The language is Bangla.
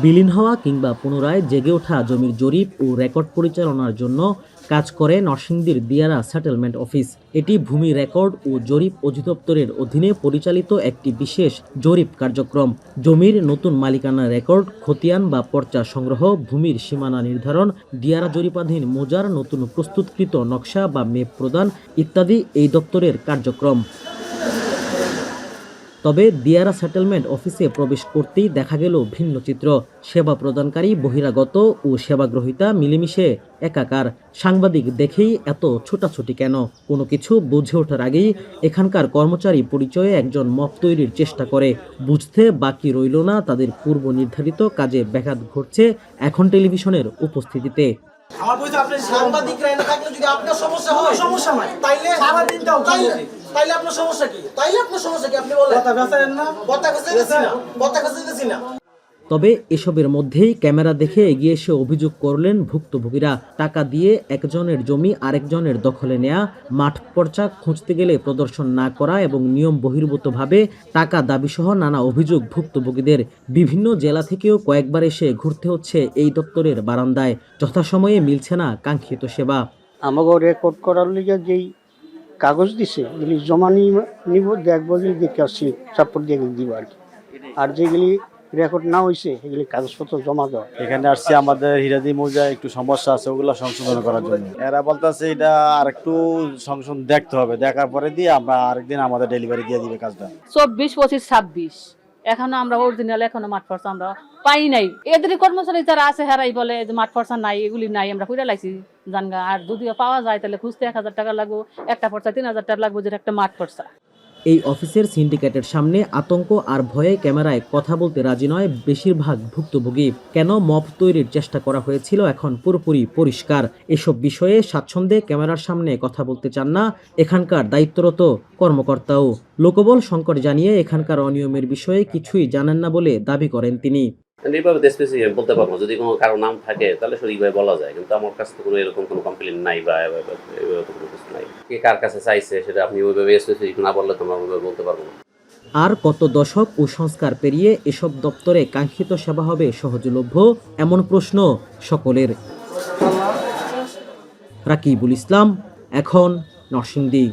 বিলীন হওয়া কিংবা পুনরায় জেগে ওঠা জমির জরিপ ও রেকর্ড পরিচালনার জন্য কাজ করে নরসিংদীর দিয়ারা সেটেলমেন্ট অফিস। এটি ভূমি রেকর্ড ও জরিপ অধিদপ্তরের অধীনে পরিচালিত একটি বিশেষ জরিপ কার্যক্রম। জমির নতুন মালিকানা রেকর্ড, খতিয়ান বা পর্চা সংগ্রহ, ভূমির সীমানা নির্ধারণ, দিয়ারা জরিপাধীন মৌজার নতুন প্রস্তুতকৃত নকশা বা মেপ প্রদান ইত্যাদি এই দপ্তরের কার্যক্রম। তবে দিয়ারা সেটেলমেন্ট অফিসে প্রবেশ করতেই দেখা গেল ভিন্ন চিত্র। সেবা প্রদানকারী বহিরাগত ও সেবাগ্রহীতা মিলেমিশে একাকার। সাংবাদিক দেখেই এত ছোটাছুটি কেন? কোনো কিছু বুঝে ওঠার আগেই এখানকার কর্মচারী পরিচয়ে একজন মপ তৈরির চেষ্টা করে। বুঝতে বাকি রইল না তাদের পূর্ব নির্ধারিত কাজে ব্যাঘাত ঘটছে এখন টেলিভিশনের উপস্থিতিতে। আমার বলতে আপনি সাংবাদিকরা এনে থাকলে যদি আপনার সমস্যা হয়, সমস্যা নাই তাইলে সারা দিনটাও তাইলে আপনার সমস্যা কি? আপনি বলেন কথা কাছেন না, কথা কাছেছি না। তবে এসবের মধ্যেই ক্যামেরা দেখে এগিয়ে এসে অভিযোগ করলেন ভুক্তভোগীরা। টাকা দিয়ে একজনের জমি আরেকজনের দখলে নেয়া, মাঠ পর্চা খুঁজতে গেলে প্রদর্শন না করা এবং নিয়ম বহির্ভূতভাবে টাকা দাবিসহ নানা অভিযোগ ভুক্তভোগীদের। বিভিন্ন জেলা থেকেও কয়েকবার এসে ঘুরতে হচ্ছে এই দপ্তরের বারান্দায়। যথাসময়ে মিলছে না কাঙ্ক্ষিত সেবা। আমাকে রেকর্ড করার লিগে যেই কাগজ দিছে এগুলি জমা নিব, দেখবো দেখে আসছি সাপোর্ট দিয়ে দিব আর যেগুলি রেকর্ড না হয়েছে এগুলি কাগজপত্র জমা দেওয়া। এখানে আসছে আমাদের হীরাদি মৌজায় একটু সমস্যা আছে, ওগুলো সংশোধন করার জন্য। এরা বলতেছে এটা আর একটু সংশোধন দেখতে হবে, দেখার পরে দিয়ে আমরা আরেকদিন আমাদের ডেলিভারি দিয়ে দিবে কাজটা। 24, 25, 26 এখনো আমরা অরিজিনাল এখনো মাঠ পর্চা আমরা পাই নাই। এদের কর্মচারী যারা আছে হেরাই বলে যে মাঠ পর্চা নাই, এগুলি নাই, আমরা কইরা লাইছি জানগা। আর যদিও পাওয়া যায় তাহলে খুঁজতে 1000 টাকা লাগবে, একটা পর্চা 3000 টাকা লাগবে, যেটা একটা মাঠ পর্চা। এই অফিসের সিন্ডিকেটের সামনে আতঙ্ক আর ভয়ে ক্যামেরায় কথা বলতে রাজি নয় বেশিরভাগ ভুক্তভোগী। কেন মপ তৈরির চেষ্টা করা হয়েছিল এখন পুরোপুরি পরিষ্কার। এসব বিষয়ে স্বাচ্ছন্দ্যে ক্যামেরার সামনে কথা বলতে চান না এখানকার দায়িত্বরত কর্মকর্তাও। লোকবল সংকট জানিয়ে এখানকার অনিয়মের বিষয়ে কিছুই জানেন না বলে দাবি করেন তিনি। এইভাবে স্পেসিফিক বলতে পারবো, যদি কোনো কারো নাম থাকে তাহলে সঠিকভাবে বলা যায়, কিন্তু আমার কাছে তো কোনো এরকম কোনো কমপ্লেন নাই বা কোনো কিছু নাই। কে কার কাছে চাইছে সেটা আপনি ওইভাবে স্পেসিফিক না বললে তো আমরা ওইভাবে বলতে পারবো না। আর কত দশক ও সংস্কার পেরিয়ে এসব দপ্তরে কাঙ্ক্ষিত সেবা হবে সহজলভ্য, এমন প্রশ্ন সকলের। রাকিবুল ইসলাম, এখন নরসিংদী।